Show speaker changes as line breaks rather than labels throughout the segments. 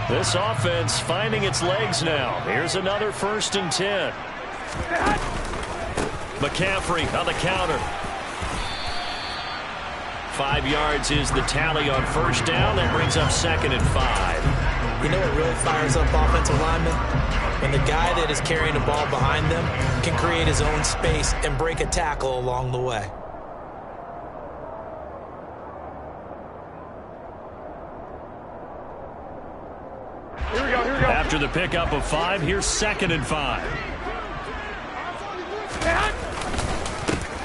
This offense finding its legs now. Here's another 1st and 10. McCaffrey on the counter. 5 yards is the tally on 1st down. That brings up 2nd and 5.
You know what really fires up offensive linemen? When the guy that is carrying the ball behind them can create his own space and break a tackle along the way.
After the pickup of 5, here's 2nd and 5.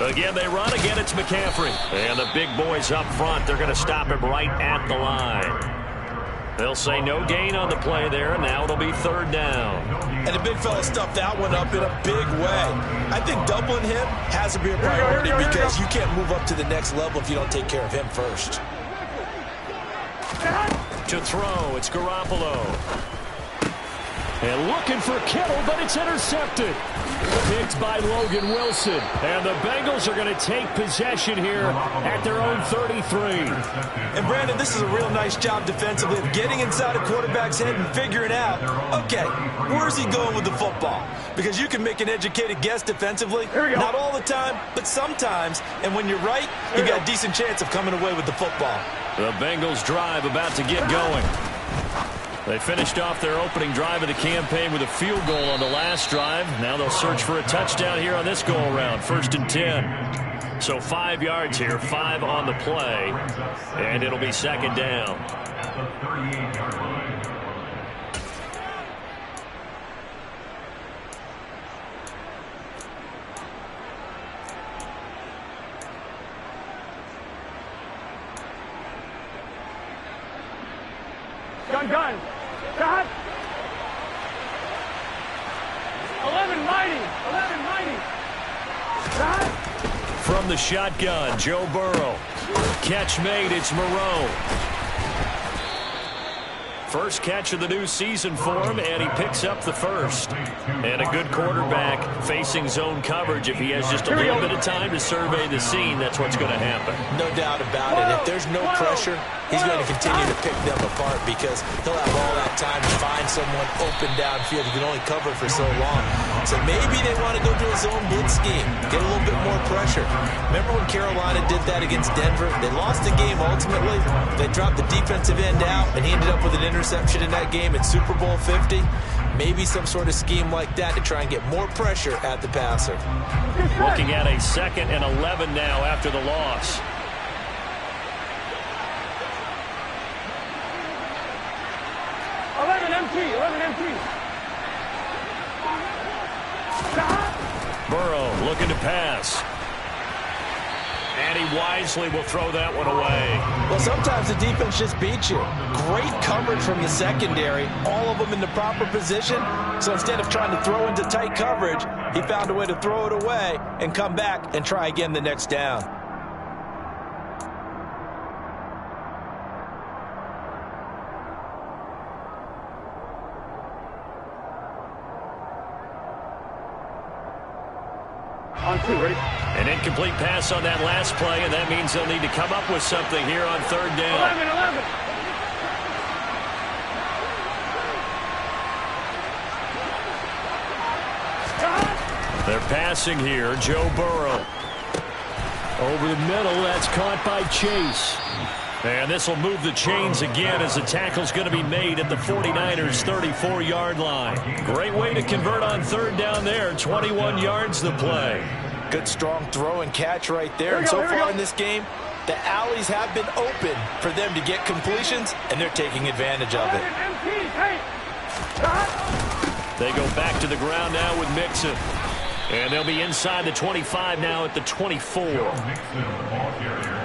Again, they run. Again, it's McCaffrey. And the big boys up front, they're going to stop him right at the line. They'll say no gain on the play there, and now it'll be 3rd down.
And the big fella stuffed that one up in a big way. I think doubling him has to be a priority because you can't move up to the next level if you don't take care of him first.
To throw, it's Garoppolo. And looking for Kittle, but it's intercepted. Picked by Logan Wilson. And the Bengals are going to take possession here at their own 33.
And Brandon, this is a real nice job defensively of getting inside a quarterback's head and figuring out, okay, where's he going with the football? Because you can make an educated guess defensively. Not all the time, but sometimes. And when you're right, you got a decent chance of coming away with the football.
The Bengals drive about to get going. They finished off their opening drive of the campaign with a field goal on the last drive. Now they'll search for a touchdown here on this go-around. 1st and 10. So 5 yards here, 5 on the play, and it'll be 2nd down.
Gun. Shot. 11 mighty. Shot.
From the shotgun, Joe Burrow. Catch made, it's Moreau. First catch of the new season for him, and he picks up the 1st. And a good quarterback facing zone coverage. If he has just a little bit of time to survey the scene, that's what's going to happen.
No doubt about it. If there's no pressure, he's going to continue to pick them apart because he'll have all that time to find someone open downfield. He can only cover for so long. So maybe they want to go to a zone blitz scheme, get a little bit more pressure. Remember when Carolina did that against Denver? They lost the game ultimately. They dropped the defensive end out, and he ended up with an interception in that game in Super Bowl 50. Maybe some sort of scheme like that to try and get more pressure at the passer.
Looking at a 2nd and 11 now after the loss. Burrow looking to pass. And he wisely will throw that one away.
Well, sometimes the defense just beats you. Great coverage from the secondary, all of them in the proper position. So instead of trying to throw into tight coverage, he found a way to throw it away and come back and try again the next down.
On 2, ready?
An incomplete pass on that last play, and that means they'll need to come up with something here on 3rd down.
11.
They're passing here. Joe Burrow. Over the middle, that's caught by Chase. And this will move the chains again as the tackle's going to be made at the 49ers' 34-yard line. Great way to convert on 3rd down there. 21 yards the play.
Good strong throw and catch right there. And so far in this game, the alleys have been open for them to get completions, and they're taking advantage of it.
They go back to the ground now with Mixon. And they'll be inside the 25 now at the 24.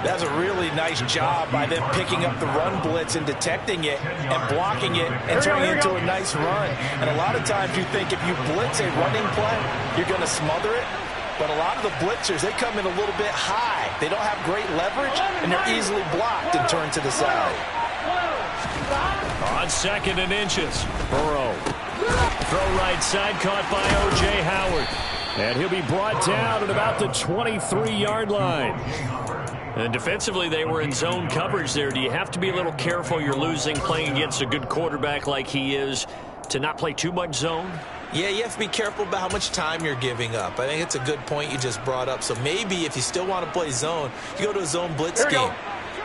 That's a really nice job by them picking up the run blitz and detecting it and blocking it and turning it into a nice run. And a lot of times you think if you blitz a running play, you're going to smother it. But a lot of the blitzers, they come in a little bit high. They don't have great leverage, and they're easily blocked and turned to the side.
On 2nd and inches, Burrow. Throw right side, caught by O.J. Howard. And he'll be brought down at about the 23-yard line. And defensively, they were in zone coverage there. Do you have to be a little careful? You're losing playing against a good quarterback like he is to not play too much zone?
Yeah, you have to be careful about how much time you're giving up. I think it's a good point you just brought up. So maybe if you still want to play zone, you go to a zone blitz game.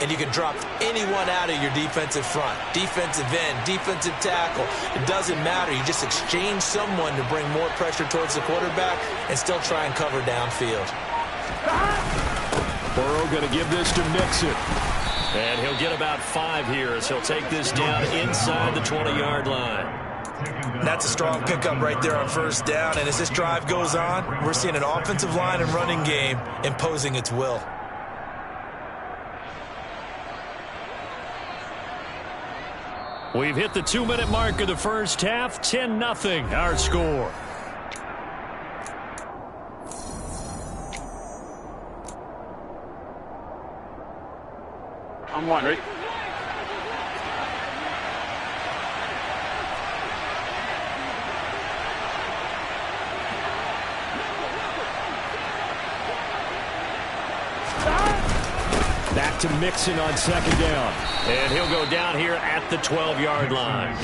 And you can drop anyone out of your defensive front. Defensive end, defensive tackle. It doesn't matter. You just exchange someone to bring more pressure towards the quarterback and still try and cover downfield.
Burrow going to give this to Mixon. And he'll get about 5 here as he'll take this down inside the 20-yard line.
That's a strong pickup right there on first down. And as this drive goes on, we're seeing an offensive line and running game imposing its will.
We've hit the 2-minute mark of the first half. 10-0 our score.
I'm one, ready?
Back to Mixon on second down. And he'll go down here at the 12-yard line.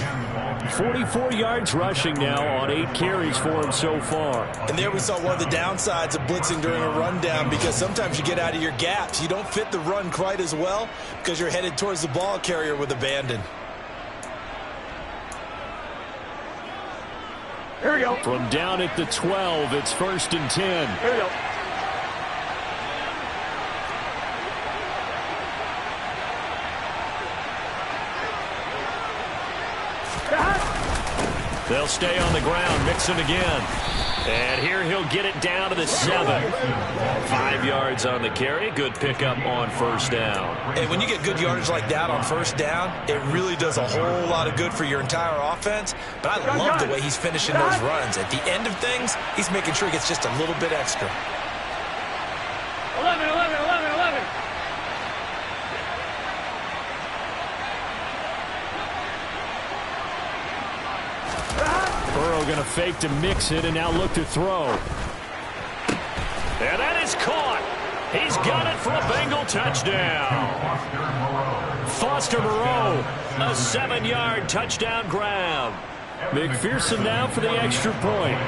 44 yards rushing now on 8 carries for him so far.
And there we saw one of the downsides of blitzing during a rundown, because sometimes you get out of your gaps. You don't fit the run quite as well because you're headed towards the ball carrier with abandon.
Here we go.
From down at the 12, it's 1st and 10.
Here we go.
They'll stay on the ground. Mixon again. And here he'll get it down to the 7. 5 yards on the carry. Good pickup on first down.
And when you get good yardage like that on first down, it really does a whole lot of good for your entire offense. But I love the way he's finishing those runs. At the end of things, he's making sure he gets just a little bit extra.
11, 11, 11, 11.
Burrow going to fake to Mixon and now look to throw. And that is caught. He's got it for a Bengal touchdown. Foster Moreau, a 7-yard touchdown grab. McPherson now for the extra point.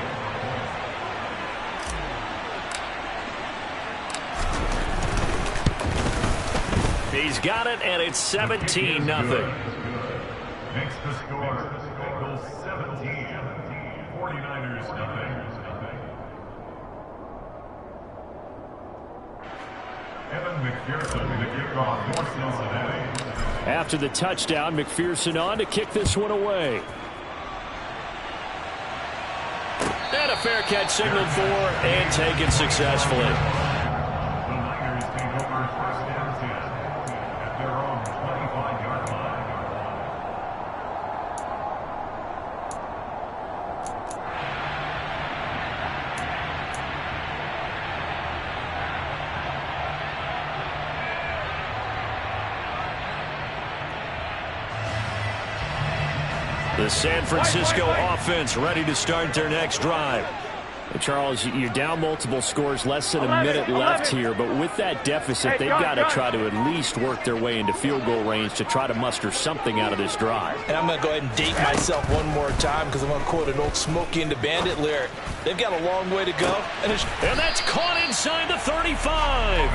He's got it, and it's 17-0.
Makes the score. Bengals 17, 49ers nothing. Evan McPherson, the kickoff, North Cincinnati.
After the touchdown, McPherson on to kick this one away. And a fair catch signaled for and taken successfully.
The Niners take over first and 10 at their own 25-yard line.
The San Francisco offense ready to start their next drive. Charles, you're down multiple scores, less than a minute left here, but with that deficit, they've got to try to at least work their way into field goal range to try to muster something out of this drive.
And I'm going to go ahead and date myself one more time because I'm going to quote an old Smokey and the Bandit lyric. They've got a long way to go.
And that's caught inside the 35.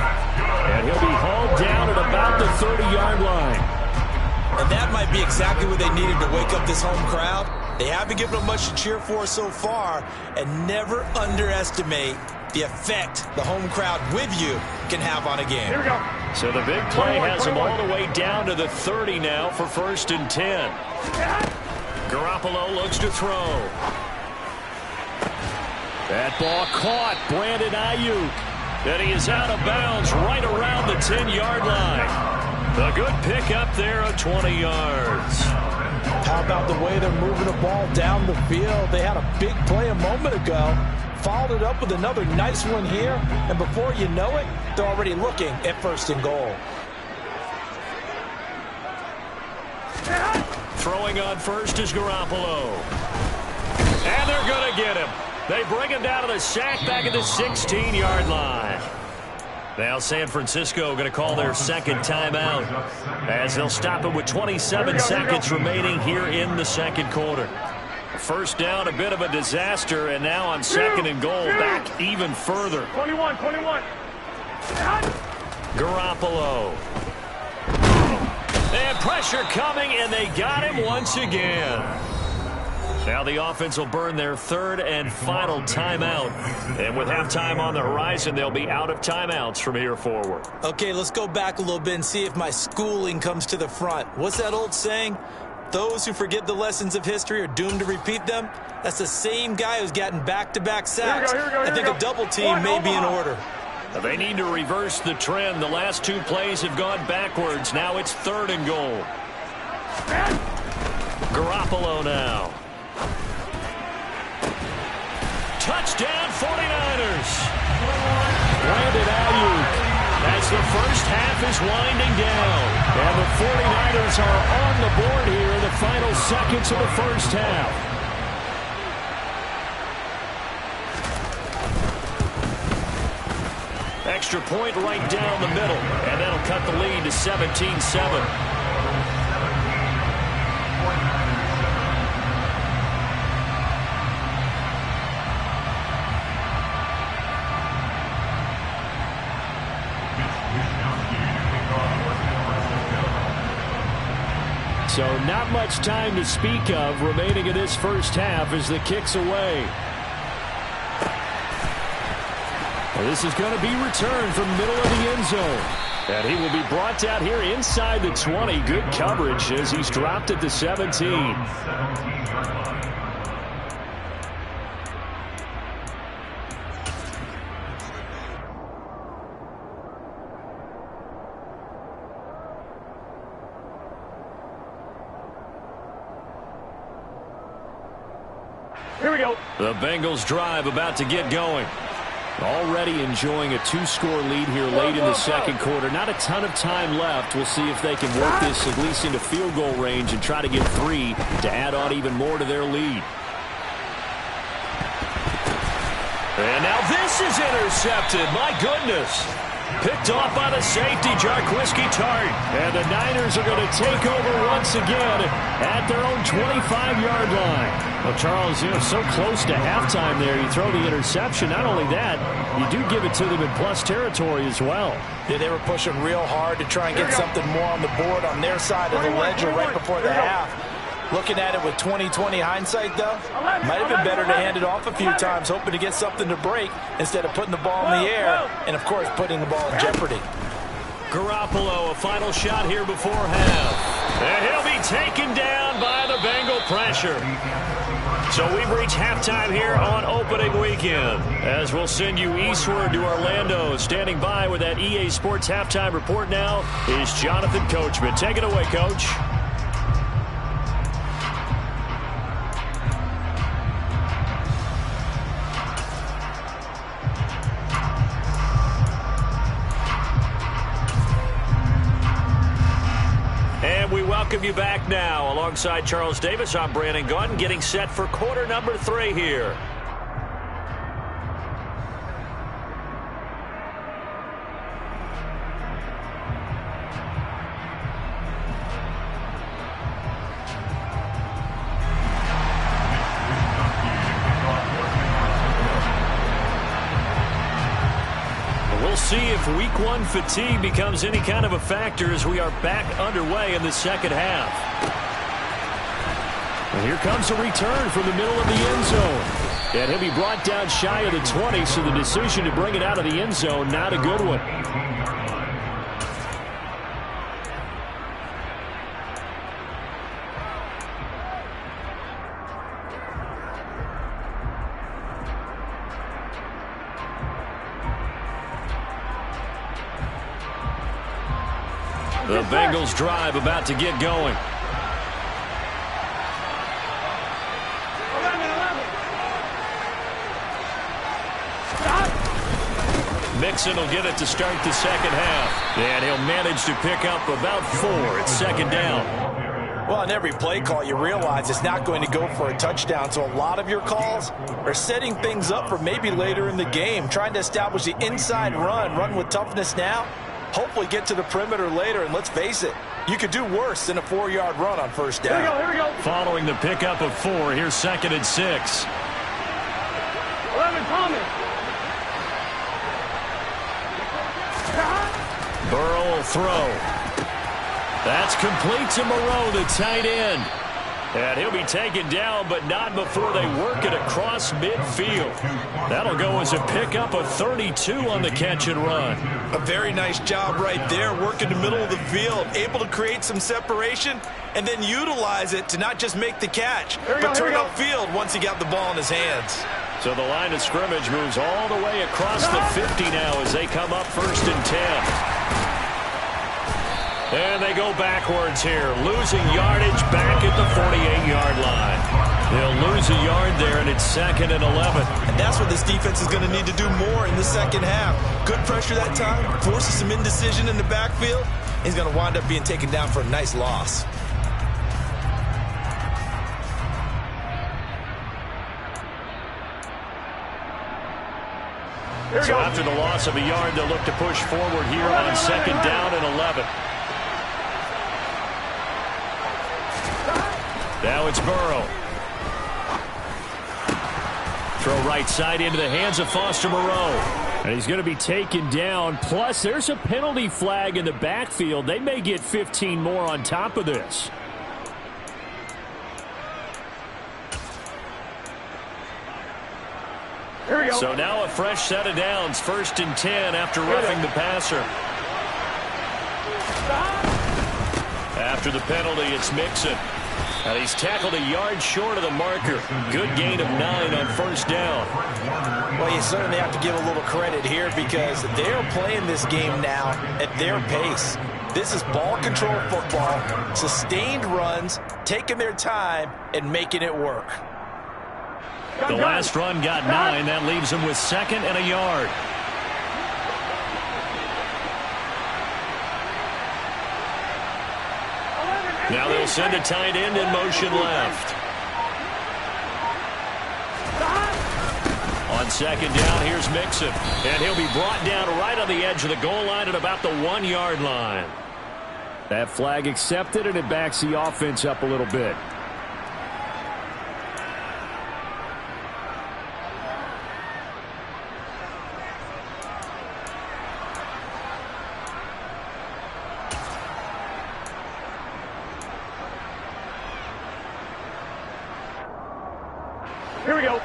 And he'll be hauled down at about the 30-yard line.
And that might be exactly what they needed to wake up this home crowd. They haven't given them much to cheer for so far, and never underestimate the effect the home crowd with you can have on a game.
Here we go.
So the big play has them all the way down to the 30 now for 1st and 10. Garoppolo looks to throw. That ball caught. Brandon Ayuk. And he is out of bounds right around the 10-yard line. A good pickup there of 20 yards.
How about the way they're moving the ball down the field? They had a big play a moment ago. Followed it up with another nice one here. And before you know it, they're already looking at 1st and goal.
Throwing on first is Garoppolo. And they're going to get him. They bring him down to the sack back at the 16-yard line. Now San Francisco going to call their second timeout as they'll stop it with 27 seconds remaining here in the second quarter. First down, a bit of a disaster, and now on second and goal, back even further.
21.
Garoppolo. And pressure coming, and they got him once again. Now the offense will burn their third and final timeout. And with halftime on the horizon, they'll be out of timeouts from here forward.
Okay, let's go back a little bit and see if my schooling comes to the front. What's that old saying? Those who forget the lessons of history are doomed to repeat them. That's the same guy who's gotten back-to-back sacks. I think a double team may be in order.
They need to reverse the trend. The last two plays have gone backwards. Now it's third and goal. Garoppolo now. Touchdown 49ers. Brandon Ayuk as the first half is winding down. And the 49ers are on the board here in the final seconds of the first half. Extra point right down the middle. And that'll cut the lead to 17-7. So not much time to speak of remaining in this first half as the kick's away. Well, this is going to be returned from the middle of the end zone. And he will be brought down here inside the 20. Good coverage as he's dropped at the 17.
Here we go.
The Bengals drive about to get going. Already enjoying a two-score lead here late in the second quarter. Not a ton of time left. We'll see if they can work this at least into field goal range and try to get 3 to add on even more to their lead. And now this is intercepted. My goodness. Picked off by the safety, Jarquiski Tart. And the Niners are going to take over once again at their own 25-yard line. Well, Charles, so close to halftime there. You throw the interception. Not only that, you do give it to them in plus territory as well.
Yeah, they were pushing real hard to try and get something more on the board on their side of the ledger right before the half. Looking at it with 20/20 hindsight, though, might have been better to hand it off a few times, hoping to get something to break instead of putting the ball in the air and, of course, putting the ball in jeopardy.
Garoppolo, a final shot here before half. And he'll be taken down by the Bengal pressure. So we've reached halftime here on opening weekend. As we'll send you eastward to Orlando. Standing by with that EA Sports halftime report now is Jonathan Coachman. Take it away, Coach. And we welcome you back now. Alongside Charles Davis, I'm Brandon Gaudin, getting set for quarter number 3 here. We'll see if week 1 fatigue becomes any kind of a factor as we are back underway in the second half. And here comes a return from the middle of the end zone. And he'll be brought down shy of the 20, so the decision to bring it out of the end zone, not a good one. The Bengals drive about to get going.
11.
Mixon will get it to start the second half. And he'll manage to pick up about 4 at second down.
Well, on every play call, you realize it's not going to go for a touchdown, so a lot of your calls are setting things up for maybe later in the game, trying to establish the inside run with toughness now, hopefully get to the perimeter later, and let's face it, you could do worse than a 4-yard run on first down.
Here we go.
Following the pickup of 4, here's 2nd and 6.
11 coming.
Burrow will throw. That's complete to Moreau, the tight end. And he'll be taken down, but not before they work it across midfield. That'll go as a pickup of 32 on the catch and run.
A very nice job right there, working the middle of the field, able to create some separation, and then utilize it to not just make the catch, but turn upfield once he got the ball in his hands.
So the line of scrimmage moves all the way across the 50 now as they come up 1st and 10. And they go backwards here, losing yardage back at the 48-yard line. They'll lose a yard there, and it's 2nd and 11.
And that's what this defense is going to need to do more in the second half. Good pressure that time, forces some indecision in the backfield. He's going to wind up being taken down for a nice loss.
So after the loss of a yard, they'll look to push forward here on 2nd down and 11. Now it's Burrow. Throw right side into the hands of Foster Moreau. And he's going to be taken down. Plus, there's a penalty flag in the backfield. They may get 15 more on top of this.
Here we go.
So now a fresh set of downs. 1st and 10 after roughing the passer. After the penalty, it's Mixon. And he's tackled a yard short of the marker. Good gain of 9 on 1st down.
Well, you certainly have to give a little credit here because they're playing this game now at their pace. This is ball control football, sustained runs, taking their time, and making it work.
The last run got 9. That leaves him with 2nd and a yard. Now they'll send a tight end in motion left. On 2nd down, here's Mixon. And he'll be brought down right on the edge of the goal line at about the 1-yard line. That flag accepted, and it backs the offense up a little bit.
Here we go.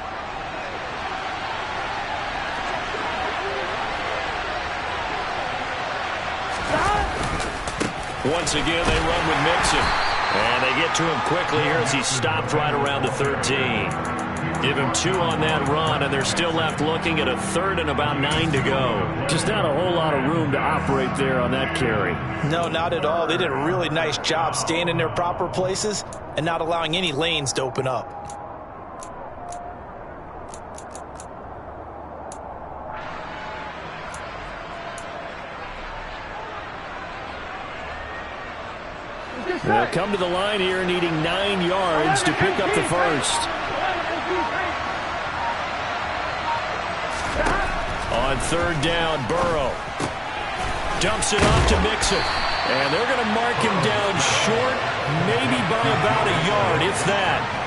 Once again, they run with Mixon. And they get to him quickly here as he stopped right around the 13. Give him 2 on that run, and they're still left looking at a 3rd and about 9 to go. Just not a whole lot of room to operate there on that carry.
No, not at all. They did a really nice job staying in their proper places and not allowing any lanes to open up.
They'll come to the line here needing 9 yards to pick up the first. On 3rd down, Burrow dumps it off to Mixon. And they're going to mark him down short, maybe by about a yard, if that.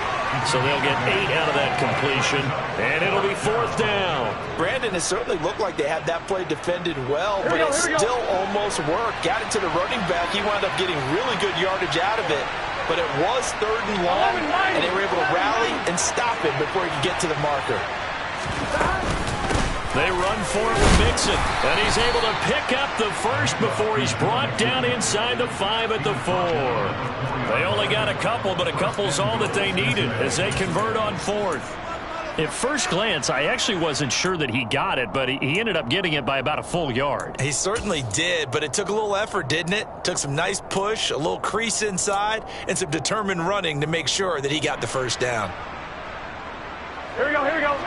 So they'll get 8 out of that completion, and it'll be 4th down.
Brandon, it certainly looked like they had that play defended well, but it still almost worked. Got it to the running back. He wound up getting really good yardage out of it, but it was 3rd and long, and they were able to rally and stop it before he could get to the marker.
They run for it with Mixon, and he's able to pick up the first before he's brought down inside the 5 at the 4. They only got a couple, but a couple's all that they needed as they convert on 4th. At first glance, I actually wasn't sure that he got it, but he ended up getting it by about a full yard.
He certainly did, but it took a little effort, didn't it? Took some nice push, a little crease inside, and some determined running to make sure that he got the first down.
Here we go, here we go.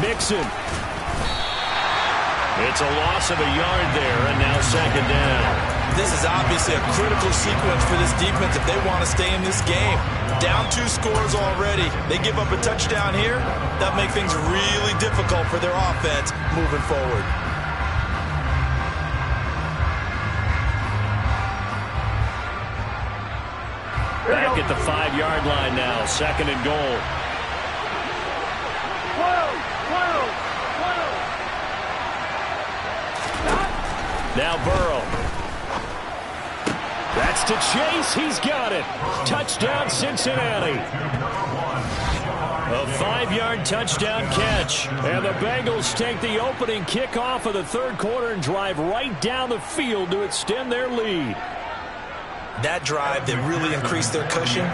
Mixon. It's a loss of a yard there, and now second down.
This is obviously a critical sequence for this defense if they want to stay in this game. Down 2 scores already. They give up a touchdown here. That'll make things really difficult for their offense moving forward.
Back at the 5-yard line now, second and goal. Now Burrow. That's to Chase. He's got it. Touchdown, Cincinnati. A 5-yard touchdown catch. And the Bengals take the opening kickoff of the third quarter and drive right down the field to extend their lead.
That drive that really increased their cushion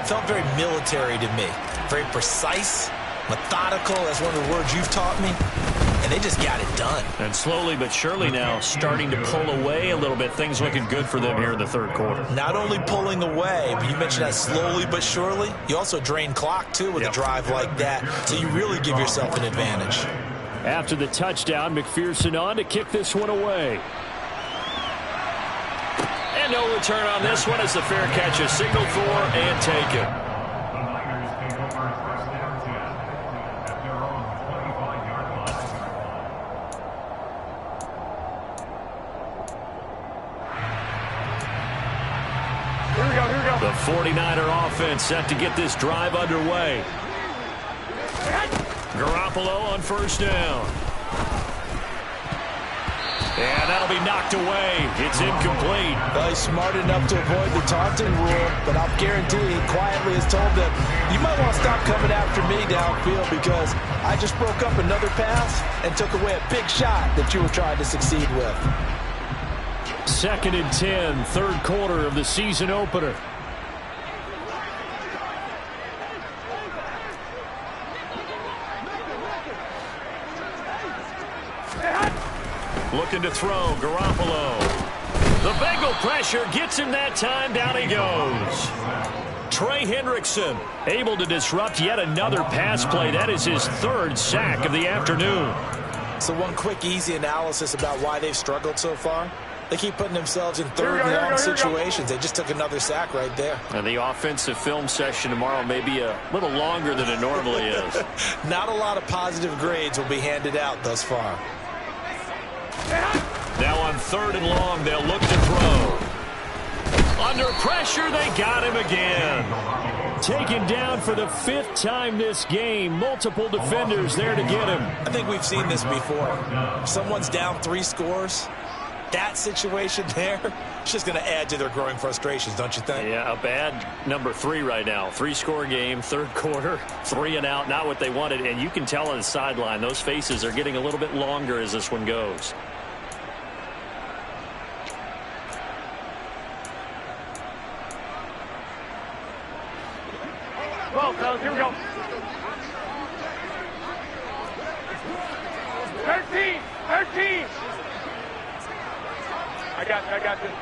felt very military to me. Very precise, methodical. That's one of the words you've taught me. And they just got it done.
And slowly but surely now starting to pull away a little bit. Things looking good for them here in the third quarter.
Not only pulling away, but you mentioned that slowly but surely. You also drain clock, too, with a drive like that. So you really give yourself an advantage.
After the touchdown, McPherson on to kick this one away. And no return on this one as the fair catch is signaled for and taken.
The Niners take over first down 10 at their own 25-yard line.
Here we go.
The 49er offense set to get this drive underway. Garoppolo on first down. And that'll be knocked away. It's incomplete.
Well, he's smart enough to avoid the taunting rule, but I'll guarantee he quietly has told them, you might want to stop coming after me downfield because I just broke up another pass and took away a big shot that you were trying to succeed with.
Second and 10, third quarter of the season opener. Looking to throw, Garoppolo. The Bengal pressure gets him that time. Down he goes. Trey Hendrickson able to disrupt yet another pass play. That is his third sack of the afternoon.
So one quick, easy analysis about why they've struggled so far. They keep putting themselves in third and long situations. They just took another sack right there.
And the offensive film session tomorrow may be a little longer than it normally is.
Not a lot of positive grades will be handed out thus far.
Now on third and long, they'll look to throw. Under pressure, they got him again. Taken down for the 5th time this game. Multiple defenders there to get him.
I think we've seen this before. If someone's down 3 scores, that situation there, it's just going to add to their growing frustrations, don't you think?
Yeah, a bad number 3 right now. 3-score game, third quarter, 3 and out, not what they wanted. And you can tell on the sideline, those faces are getting a little bit longer as this one goes.
Well, fellas, here we go. 13. I got this.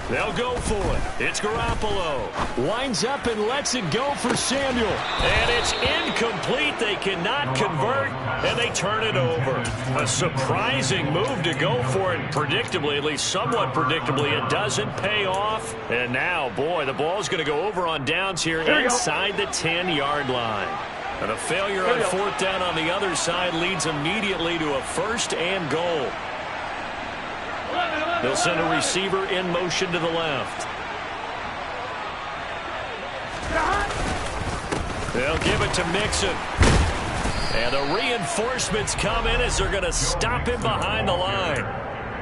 They'll go for it. It's Garoppolo. Winds up and lets it go for Samuel. And it's incomplete. They cannot convert, and they turn it over. A surprising move to go for it. Predictably, at least somewhat predictably, it doesn't pay off. And now, boy, the ball's going to go over on downs here inside the 10-yard line. And a failure on fourth down on the other side leads immediately to a first and goal. They'll send a receiver in motion to the left. They'll give it to Mixon. And the reinforcements come in as they're going to stop him behind the line.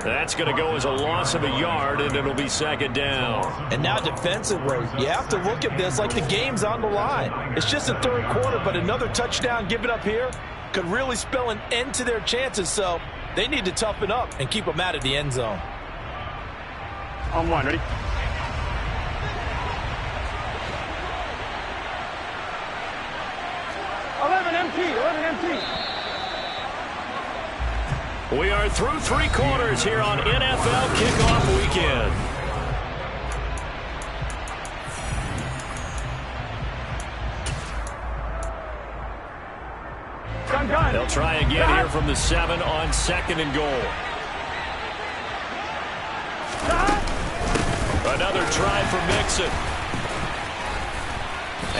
That's going to go as a loss of a yard, and it'll be second down.
And now defensively, you have to look at this like the game's on the line. It's just the third quarter, but another touchdown given up here could really spell an end to their chances. So they need to toughen up and keep them out of the end zone.
On one, ready? Eleven empty.
We are through 3 quarters here on NFL Kickoff Weekend. try again here from the 7 on 2nd and goal. Another try for Mixon.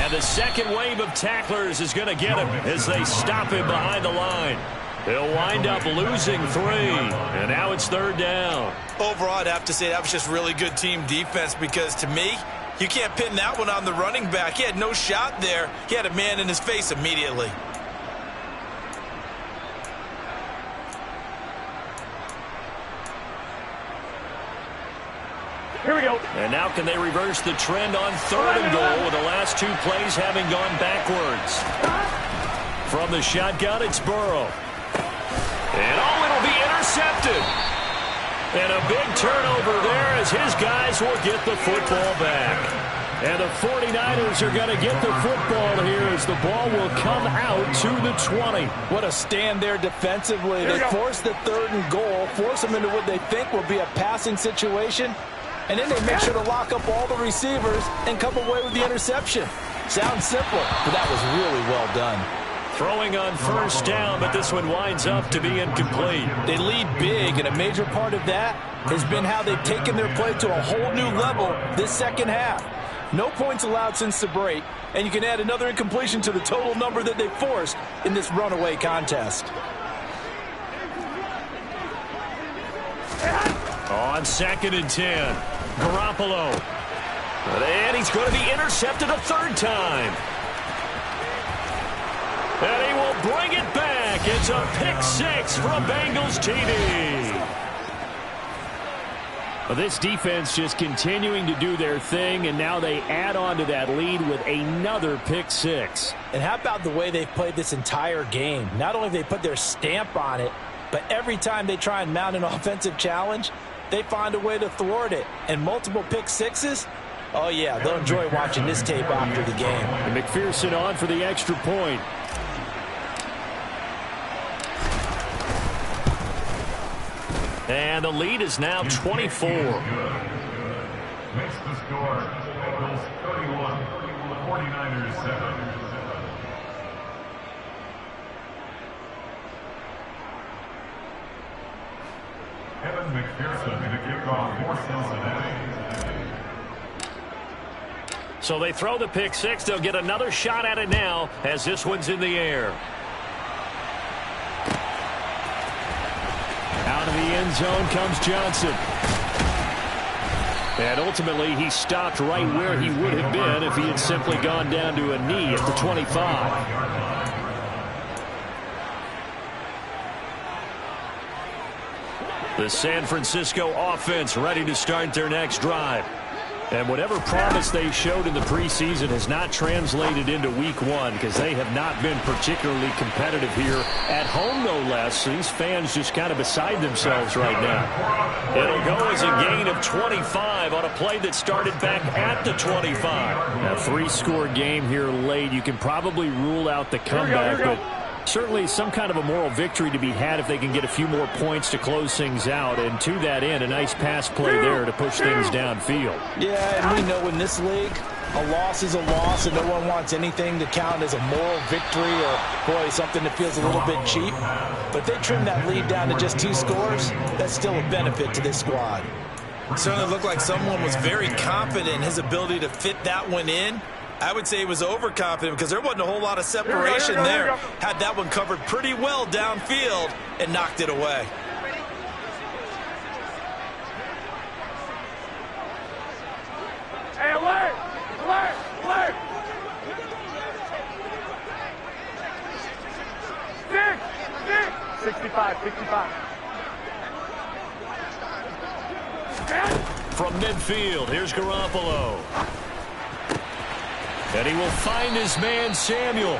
And the second wave of tacklers is going to get him as they stop him behind the line. They'll wind up losing 3, and now it's 3rd down.
Overall, I'd have to say that was just really good team defense because, to me, you can't pin that one on the running back. He had no shot there. He had a man in his face immediately.
Here we go.
And now can they reverse the trend on 3rd and goal with the last 2 plays having gone backwards? From the shotgun, it's Burrow. And it'll be intercepted. And a big turnover there as his guys will get the football back. And the 49ers are going to get the football here as the ball will come out to the 20.
What a stand there defensively. They force the 3rd and goal, force them into what they think will be a passing situation, and then they make sure to lock up all the receivers and come away with the interception. Sounds simple, but that was really well done.
Throwing on 1st down, but this one winds up to be incomplete.
They lead big, and a major part of that has been how they've taken their play to a whole new level this second half. No points allowed since the break, and you can add another incompletion to the total number that they forced in this runaway contest.
On 2nd and 10, Garoppolo. And he's going to be intercepted a 3rd time. And he will bring it back. It's a pick 6 from Bengals TD.
Well, this defense just continuing to do their thing, and now they add on to that lead with another pick 6.
And how about the way they've played this entire game? Not only have they put their stamp on it, but every time they try and mount an offensive challenge, they find a way to thwart it. And multiple pick 6s, oh yeah, they'll enjoy watching this tape after the game.
And McPherson on for the extra point.
And the lead is now 24.
Makes the score Bengals 31, 49ers 7. Evan McPherson to kick off for Cincinnati.
So they throw the pick 6. They'll get another shot at it now as this one's in the air.
Out of the end zone comes Johnson.
And ultimately, he stopped right where he would have been if he had simply gone down to a knee at the 25. The San Francisco offense ready to start their next drive. And whatever promise they showed in the preseason has not translated into week 1 because they have not been particularly competitive here at home, no less. These fans just kind of beside themselves right now. It'll go as a gain of 25 on a play that started back at the 25.
A 3-score game here late. You can probably rule out the comeback, but certainly some kind of a moral victory to be had if they can get a few more points to close things out. And to that end, a nice pass play there to push things downfield.
Yeah, and we know in this league, a loss is a loss, and no one wants anything to count as a moral victory or, boy, something that feels a little bit cheap. But they trim that lead down to just 2 scores. That's still a benefit to this squad.
It certainly looked like someone was very confident in his ability to fit that one in. I would say he was overconfident because there wasn't a whole lot of separation there. Had that one covered pretty well downfield and knocked it away.
Hey, alert! Alert! Alert! 65, 65.
From midfield, here's Garoppolo. And he will find his man, Samuel.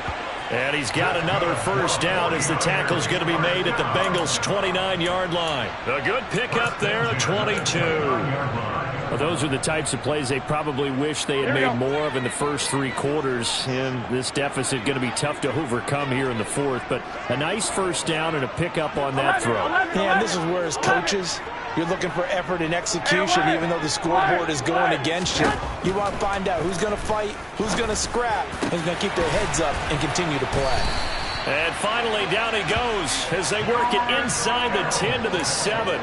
And he's got another first down as the tackle's going to be made at the Bengals' 29-yard line. A good pickup there at 22.
Well, those are the types of plays they probably wish they had made more of in the first 3 quarters. And this deficit going to be tough to overcome here in the 4th. But a nice first down and a pickup on that throw.
Yeah, and this is where as coaches, you're looking for effort and execution, even though the scoreboard is going against you. You want to find out who's going to fight, who's going to scrap, and who's going to keep their heads up and continue to play.
And finally, down he goes as they work it inside the 10 to the 7.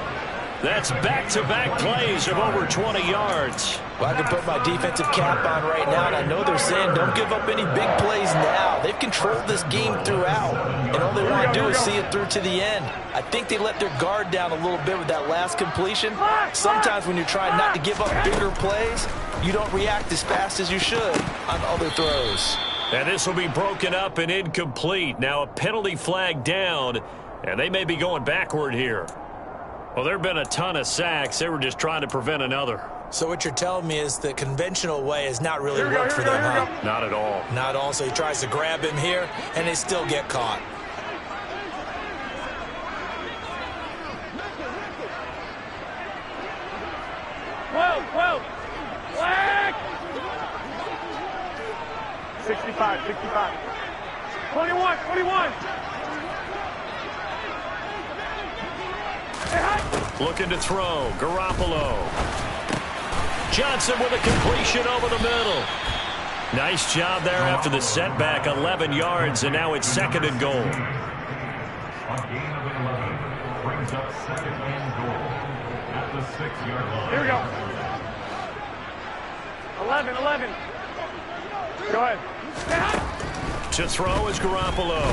That's back-to-back plays of over 20 yards.
Well, I can put my defensive cap on right now, and I know they're saying don't give up any big plays now. They've controlled this game throughout, and all they want to do is see it through to the end. I think they let their guard down a little bit with that last completion. Sometimes when you're trying not to give up bigger plays, you don't react as fast as you should on other throws.
And this will be broken up and incomplete. Now a penalty flag down, and they may be going backward here. Well, there have been a ton of sacks. They were just trying to prevent another.
So what you're telling me is the conventional way has not really worked for them, huh?
Not at all.
Not at all. So he tries to grab him here, and they still get caught.
Whoa. Flag. 65. 21.
Looking to throw. Garoppolo. Johnson with a completion over the middle. Nice job there after the setback. 11 yards, and now it's 2nd and goal.
A gain of 11 brings up 2nd and goal at the 6-yard line.
Here we go. 11. Go ahead.
To throw is Garoppolo.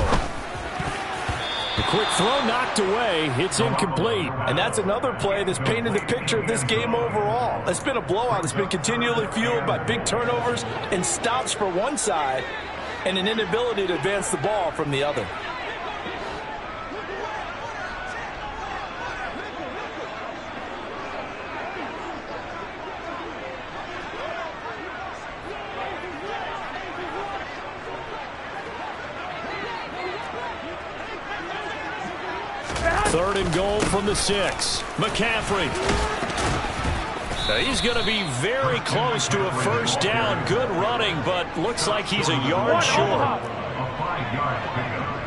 The quick throw knocked away. It's incomplete.
And that's another play that's painted the picture of this game overall. It's been a blowout. It's been continually fueled by big turnovers and stops for one side and an inability to advance the ball from the other.
Third and goal from the 6. McCaffrey. He's going to be very close to a first down. Good running, but looks like he's a yard short.
A 5-yard pickup.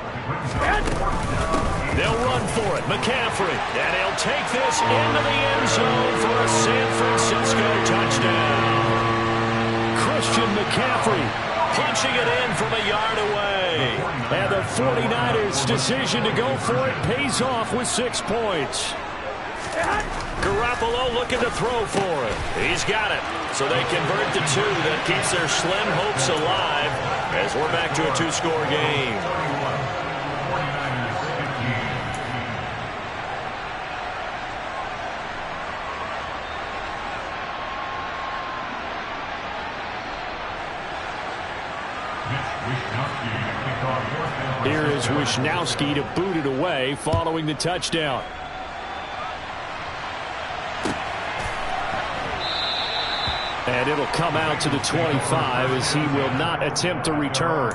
They'll run for it. McCaffrey. And he'll take this into the end zone for a San Francisco touchdown. Christian McCaffrey punching it in from a yard away. And the 49ers' decision to go for it pays off with 6 points. Garoppolo looking to throw for it. He's got it. So they convert the 2. That keeps their slim hopes alive as we're back to a 2-score game.
Here is Wisnowski to boot it away following the touchdown. And it'll come out to the 25 as he will not attempt to return.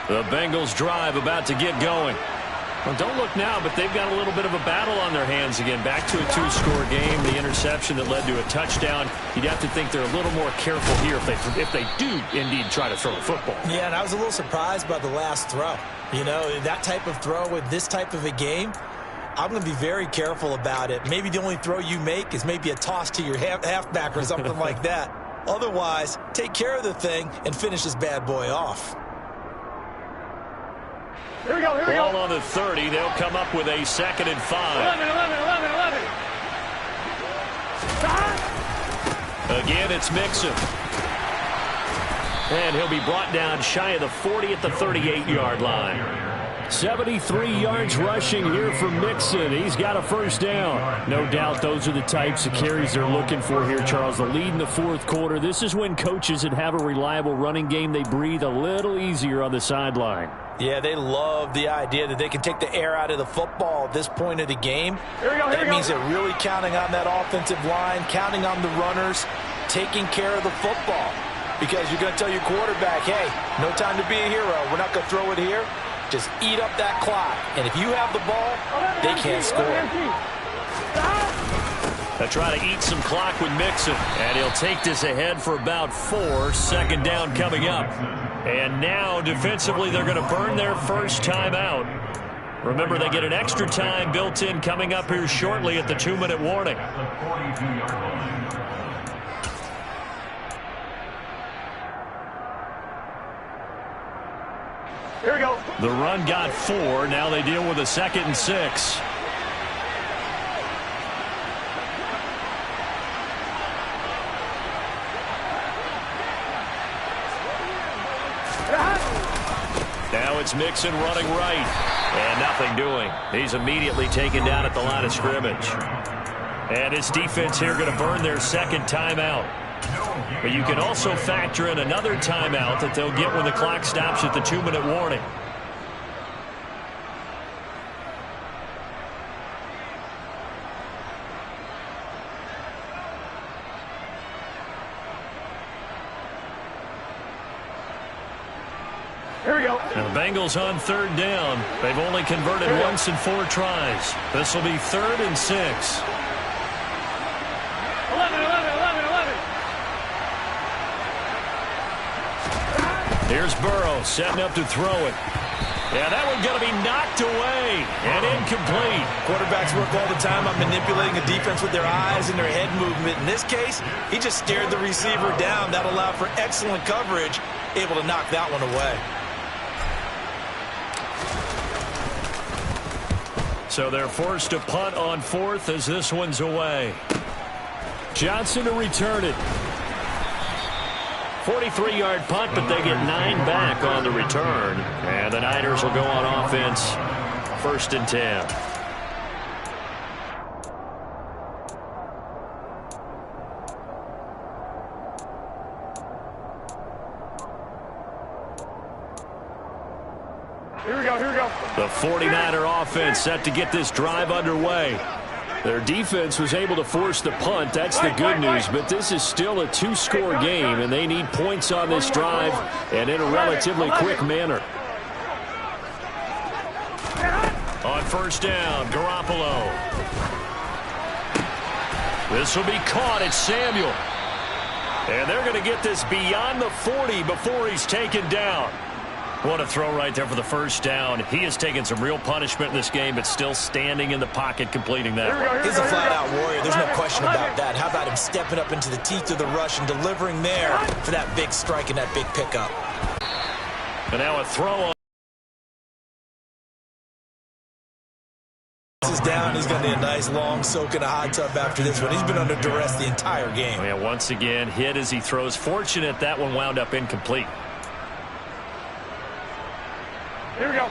The Bengals drive about to get going. Well, don't look now, but they've got a little bit of a battle on their hands again. Back to a 2-score game. The interception that led to a touchdown. You'd have to think they're a little more careful here if they do indeed try to throw a football.
Yeah, and I was a little surprised by the last throw. You know, that type of throw with this type of a game, I'm going to be very careful about it. Maybe the only throw you make is maybe a toss to your halfback or something like that. Otherwise, take care of the thing and finish this bad boy off.
Here we go.
Ball on the 30. They'll come up with a 2nd and 5.
11.
Again, it's Mixon. And he'll be brought down shy of the 40 at the 38-yard line.
73 yards rushing here for Mixon. He's got a first down. No doubt those are the types of carries they're looking for here, Charles. The lead in the 4th quarter. This is when coaches that have a reliable running game, they breathe a little easier on the sideline.
Yeah, they love the idea that they can take the air out of the football at this point of the game. That means they're really counting on that offensive line, counting on the runners, taking care of the football. Because you're going to tell your quarterback, hey, no time to be a hero. We're not going to throw it here. Just eat up that clock. And if you have the ball, they can't score.
They'll try to eat some clock with Mixon. And he'll take this ahead for about 4. 2nd down coming up. And now, defensively, they're going to burn their first timeout. Remember, they get an extra time built in coming up here shortly at the 2-minute warning.
At the 42-yard line.
Here we go.
The run got 4. Now they deal with a 2nd and 6. Now it's Mixon running right. And nothing doing. He's immediately taken down at the line of scrimmage. And his defense here going to burn their 2nd timeout. But you can also factor in another timeout that they'll get when the clock stops at the 2-minute warning.
Here we go.
Now the Bengals on 3rd down. They've only converted once in 4 tries. This will be 3rd and 6.
11, 11, 11, 11.
Here's Burrow setting up to throw it. Yeah, that one's going to be knocked away and incomplete.
Quarterbacks work all the time on manipulating a defense with their eyes and their head movement. In this case, he just stared the receiver down. That allowed for excellent coverage, able to knock that one away.
So they're forced to punt on 4th as this one's away. Johnson to return it. 43-yard punt, but they get 9 back on the return. And the Niners will go on offense. 1st and 10.
Here we go, here we go.
The 49er offense set to get this drive underway.
Their defense was able to force the punt. That's the good news. But this is still a 2-score game, and they need points on this drive and in a relatively quick manner.
On 1st down, Garoppolo. This will be caught. It's Samuel. And they're going to get this beyond the 40 before he's taken down. What a throw right there for the 1st down. He has taken some real punishment in this game, but still standing in the pocket completing that.
He's a flat-out warrior. There's no question about that. How about him stepping up into the teeth of the rush and delivering there for that big strike and that big pickup.
And now a throw on.
Is down. He's going to need a nice long soak in a hot tub after this one. He's been under duress the entire game.
Yeah, once again, hit as he throws. Fortunate that one wound up incomplete.
Here we go.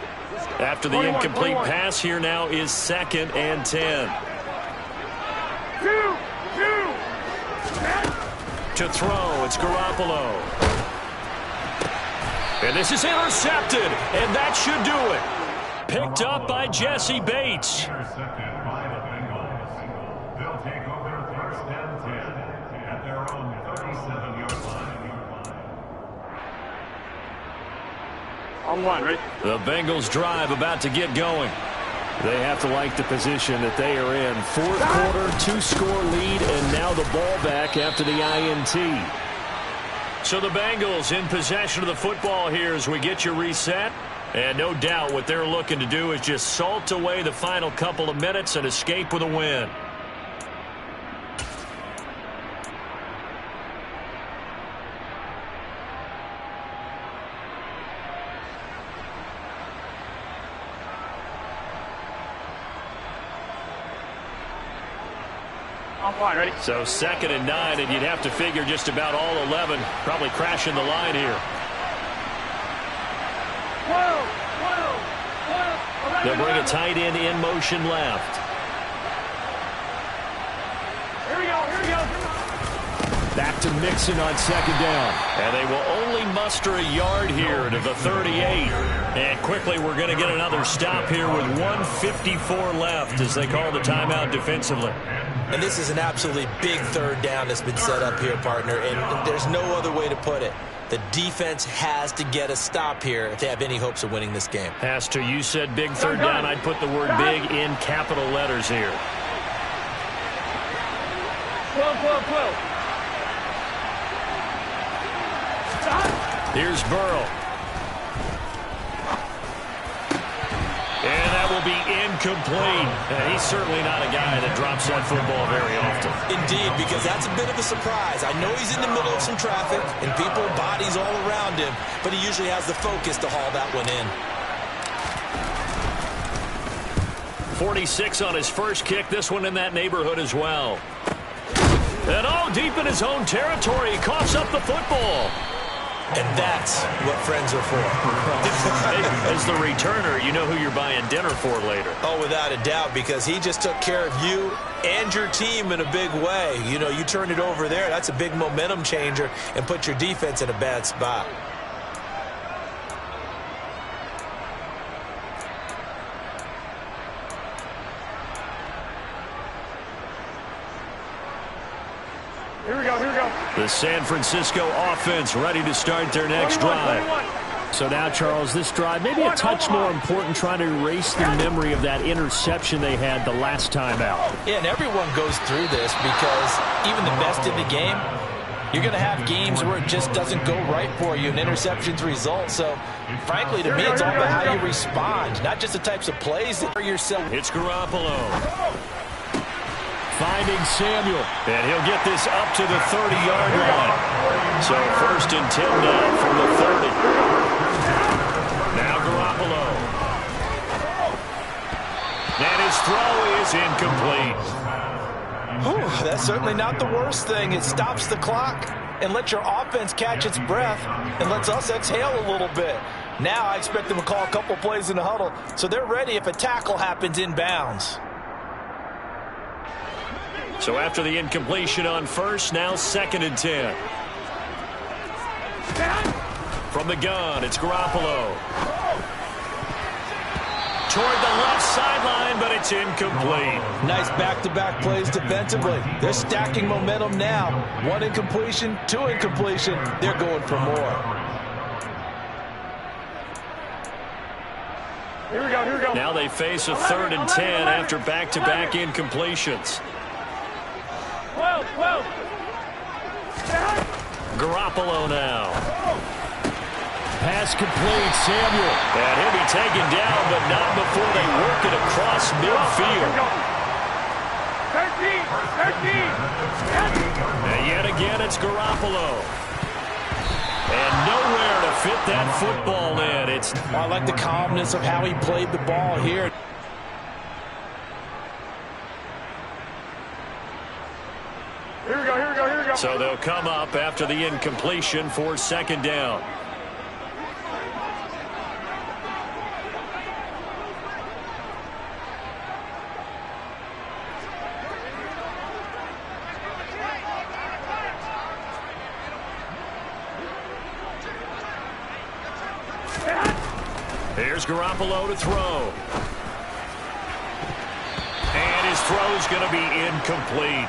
After the incomplete pass, here now is 2nd and 10.
2.
To throw, it's Garoppolo. And this is intercepted, and that should do it. Picked up by Jesse Bates.
Intercepted by the Bengals. They'll take over 1st and 10 at their own 37-yard line.
On 1, ready?
The Bengals drive about to get going.
They have to like the position that they are in. 4th quarter, 2-score lead, and now the ball back after the INT.
So the Bengals in possession of the football here as we get you reset. And no doubt what they're looking to do is just salt away the final couple of minutes and escape with a win.
On 1, ready?
So 2nd and 9, and you'd have to figure just about all 11 probably crashing the line here.
12.
They'll bring a tight end in motion left.
Here we go, here we go.
Back to Mixon on 2nd down.
And they will only muster a yard here to the 38. And quickly we're going to get another stop here with 1:54 left as they call the timeout defensively.
And this is an absolutely big 3rd down that's been set up here, partner. And there's no other way to put it. The defense has to get a stop here if they have any hopes of winning this game.
Has to. You said big 3rd down. I'd put the word big in capital letters here.
12.
Here's Burrow. will be incomplete. And he's certainly not a guy that drops that football very often.
Indeed, because that's a bit of a surprise. I know he's in the middle of some traffic and people, bodies all around him, but he usually has the focus to haul that one in.
46 on his first kick. This one in that neighborhood as well. And deep in his own territory, he coughs up the football.
And that's what friends are for.
As the returner, you know who you're buying dinner for later.
Oh, without a doubt, because he just took care of you and your team in a big way. You know, you turn it over there, that's a big momentum changer and put your defense in a bad spot.
Here we go, here we go.
The San Francisco offense ready to start their next
21,
drive.
21.
So now, Charles, this drive maybe a touch more important, trying to erase the memory of that interception they had the last time out.
Yeah, and everyone goes through this because even the best in the game, you're going to have games where it just doesn't go right for you and interceptions result. So, frankly, to me, it's all about how you respond, not just the types of plays that you're selling.
It's Garoppolo.
Finding Samuel.
And he'll get this up to the 30-yard line. So 1st and 10 now from the 30. Now Garoppolo. And his throw is incomplete.
Whew, that's certainly not the worst thing. It stops the clock and lets your offense catch its breath and lets us exhale a little bit. Now I expect them to call a couple plays in the huddle so they're ready if a tackle happens inbounds.
So after the incompletion on first, now 2nd and 10. From the gun, it's Garoppolo. Toward the left sideline, but it's incomplete.
Nice back-to-back plays defensively. They're stacking momentum now. 1 incompletion, 2 incompletion. They're going for more.
Here we go, here we go.
Now they face a 3rd and 10 after back-to-back incompletions.
12.
Garoppolo now.
Pass complete, Samuel.
And he'll be taken down, but not before they work it across midfield.
13.
And yet again, it's Garoppolo. And nowhere to fit that football in.
I like the calmness of how he played the ball here.
Here we go, here we go, here we go.
So they'll come up after the incompletion for 2nd down. Here's Garoppolo to throw. And his throw's going to be incomplete.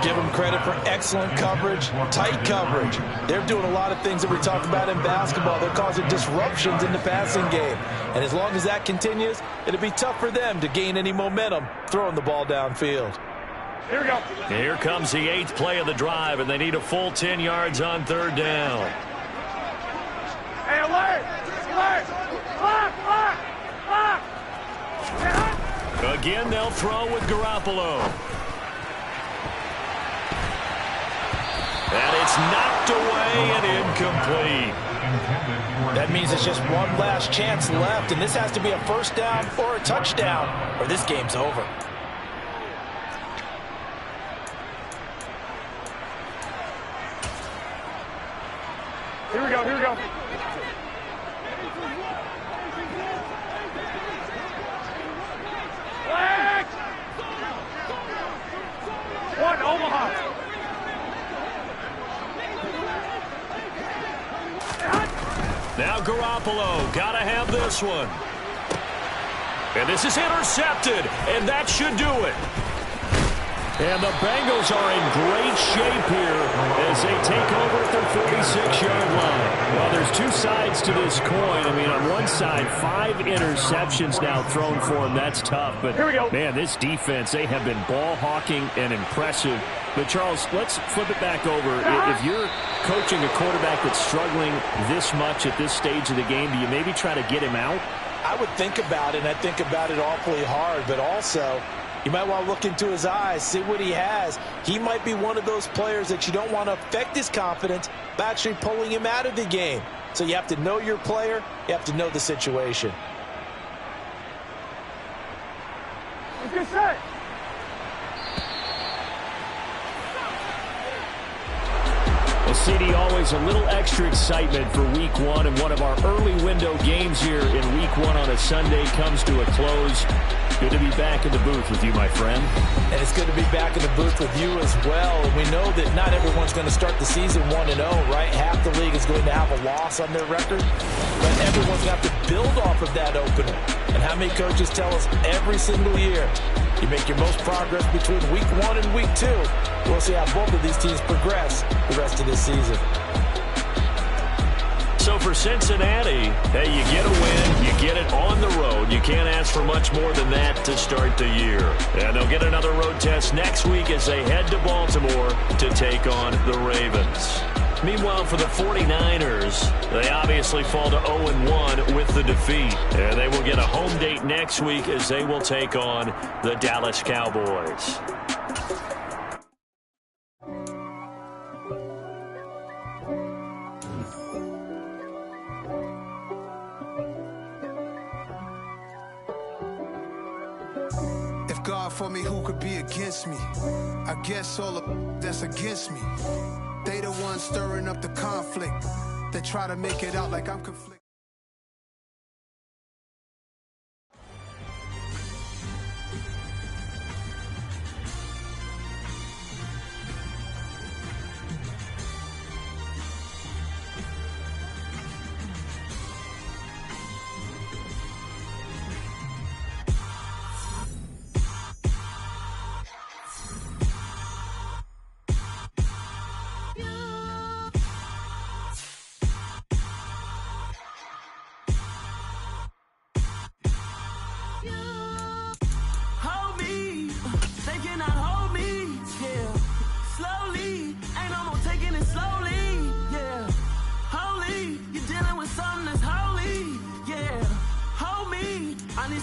Give them credit for excellent coverage, tight coverage. They're doing a lot of things that we talk about in basketball. They're causing disruptions in the passing game. And as long as that continues, it'll be tough for them to gain any momentum throwing the ball downfield.
Here we go.
Here comes the 8th play of the drive, and they need a full 10 yards on 3rd down.
Hey, alert! Block!
Again, they'll throw with Garoppolo. And it's knocked away and incomplete.
That means it's just one last chance left, and this has to be a 1st down or a touchdown, or this game's over.
Here we go, here we go. Flag! 1, Omaha.
Now Garoppolo, gotta have this one. And this is intercepted, and that should do it.
And the Bengals are in great shape here as they take over at their 46-yard line. Well, there's 2 sides to this coin. I mean, on one side, 5 interceptions now thrown for them. That's tough. But, man, this defense, they have been ball hawking and impressive. But, Charles, let's flip it back over. If you're coaching a quarterback that's struggling this much at this stage of the game, do you maybe try to get him out?
I would think about it, and I think about it awfully hard, but also you might want to look into his eyes, see what he has. He might be one of those players that you don't want to affect his confidence by actually pulling him out of the game. So you have to know your player. You have to know the situation.
Let's get set.
Well, CD, always a little extra excitement for Week 1, and one of our early window games here in Week 1 on a Sunday comes to a close. Good to be back in the booth with you, my friend.
And it's good to be back in the booth with you as well. And we know that not everyone's going to start the season 1-0, right? Half the league is going to have a loss on their record. But everyone's going to have to build off of that opener. And how many coaches tell us every single year, you make your most progress between Week 1 and Week 2. We'll see how both of these teams progress the rest of this season.
So for Cincinnati, hey, you get a win, you get it on the road. You can't ask for much more than that to start the year. And they'll get another road test next week as they head to Baltimore to take on the Ravens. Meanwhile, for the 49ers, they obviously fall to 0-1 with the defeat. And they will get a home date next week as they will take on the Dallas Cowboys.
If God for me, who could be against me? I guess all of that's against me. They the ones stirring up the conflict. They try to make it out like I'm conflicted.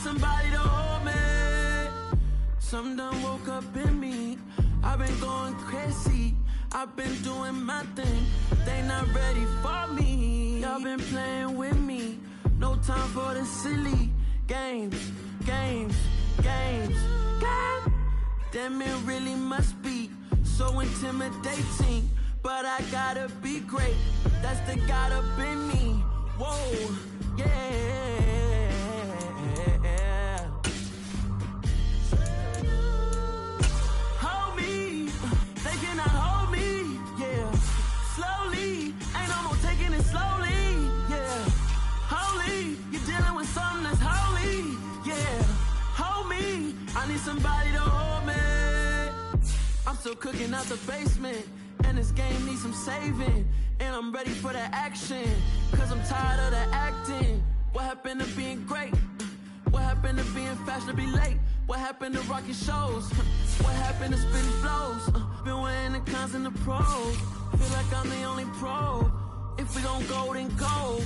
Somebody to hold me. Something done woke up in me. I've been going crazy. I've been doing my thing. They not ready for me. Y'all been playing with me. No time for the silly games. Damn, it really must be so intimidating. But I gotta be great. That's the God up in me. Whoa, yeah. Somebody to hold me. I'm still cooking out the basement, and this game needs some saving. And I'm ready for the action, cause I'm tired of the acting. What happened to being great? What happened to being fashionably late? What happened to rocking shows? What happened to spitting flows? Been wearing the cons and the pros. Feel like I'm the only pro. If we gon' go, then go.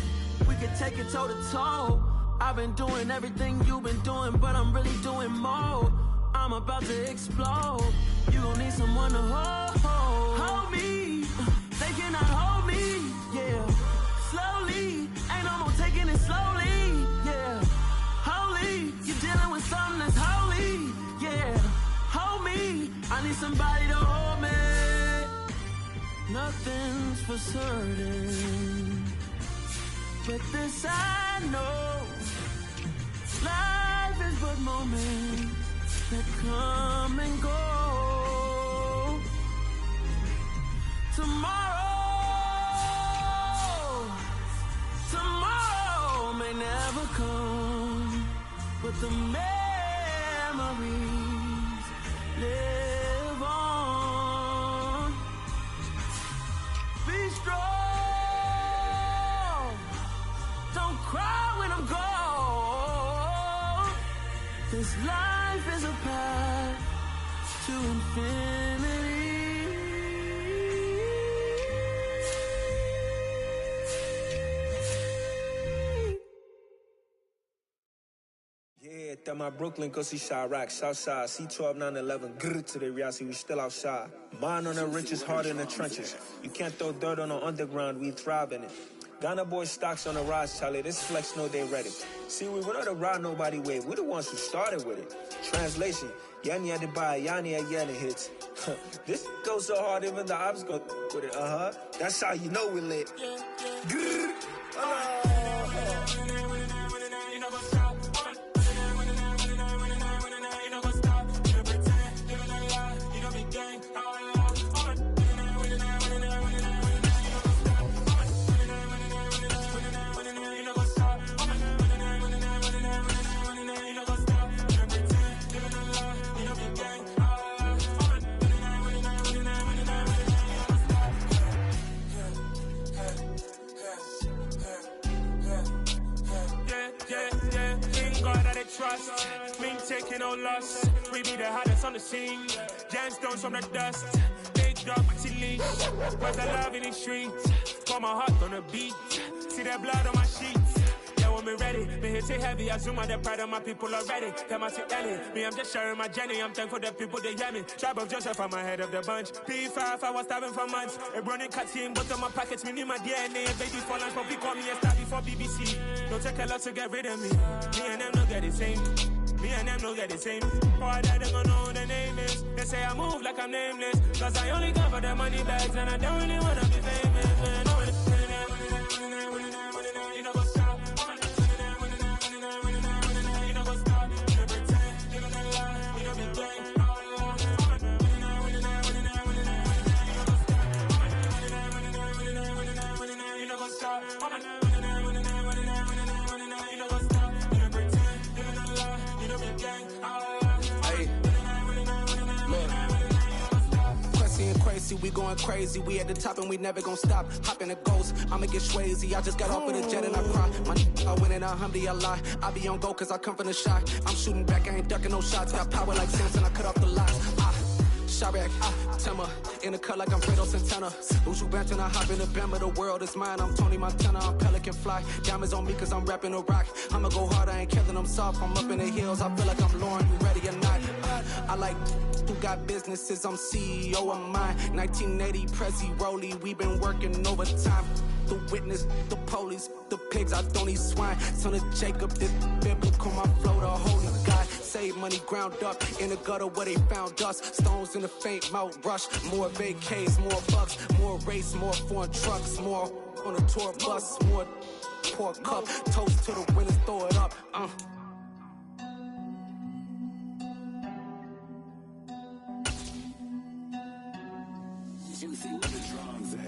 We can take it toe to toe. I've been doing everything you've been doing, but I'm really doing more. I'm about to explode. You gon' need someone to hold me. They cannot hold me, yeah. Slowly, ain't no more taking it slowly, yeah. Holy, you're dealing with something that's holy, yeah. Hold me, I need somebody to hold me. Nothing's for certain, but this I know. Life is but moments that come and go. Tomorrow may never come, but the memories live on. Be strong, don't cry when I'm gone. This life is a path to infinity.
That my Brooklyn, go see Chirac, Southside, C12, 911, grrr to the Riasi, we still outside. Mine on the riches, hard in the trenches. You can't throw dirt on the underground, we thrive in it. Ghana boys stocks on the rise, Charlie, this flex know they ready. See, we were not to ride nobody way, we the ones who started with it. Translation, Yani had to buy, Yani had Yanni hits. This goes so hard, even the ops go with it, That's how you know we lit. Grrr.
Trust, me taking no loss. We be the hottest on the scene. Gemstones from the dust. Big dog to leash. Where's the love in the streets? Pour my heart on the beat. See that blood on my sheets. Yeah, when me ready, me hit it heavy. I zoom out the pride of my people already. Tell my sweet Ellie, me I'm just sharing my journey. I'm thankful the people they hear me. Tribe of Joseph, I'm ahead of the bunch. P5, I was starving for months. A running cut team, but on my pockets, me need my DNA. Baby for lunch, but we call me a star before BBC. Don't take a lot to get rid of me. Me and them don't get the same. Me and them don't get the same. Boy, that they gon' know who the name is. They say I move like I'm nameless. Cause I only cover the money bags and I don't really wanna be famous. Man, you know what's up. You know what's up. You pretend, you know the lie. You know be gang. You know what's up.
We going crazy, we at the top and we never gon' stop. Hop in a ghost, I'ma get swayzy. I just got off of the jet and I cry. I win it, alhamdulillah. I be on go cause I come from the shot. I'm shooting back, I ain't ducking no shots. Got power like Samson, I cut off the lots. Sharek, Timmer, in the cut like I'm Fredo Santana. Who's you benching? I hop in the Bama, the world is mine. I'm Tony Montana, I'm Pelican Fly. Diamonds on me cause I'm rapping a rock. I'ma go hard, I ain't killing them soft. I'm up in the hills, I feel like I'm Lauren, you ready or not? I like who got businesses, I'm CEO of mine. 1980, Prezi Rolly, we been working overtime. The witness, the police, the pigs, I don't eat swine. Son of Jacob, this biblical, my flow, the holy God. Save money ground up in the gutter where they found us. Stones in the faint mouth rush. More vacays, more bucks, more race, more foreign trucks, more on a tour bus, more pour cup. Toast to the winners, throw it up.
Juicy with the drums at.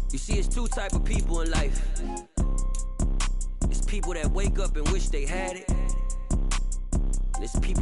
You see, it's two type of people in life. It's people that wake up and wish they had it. And it's people that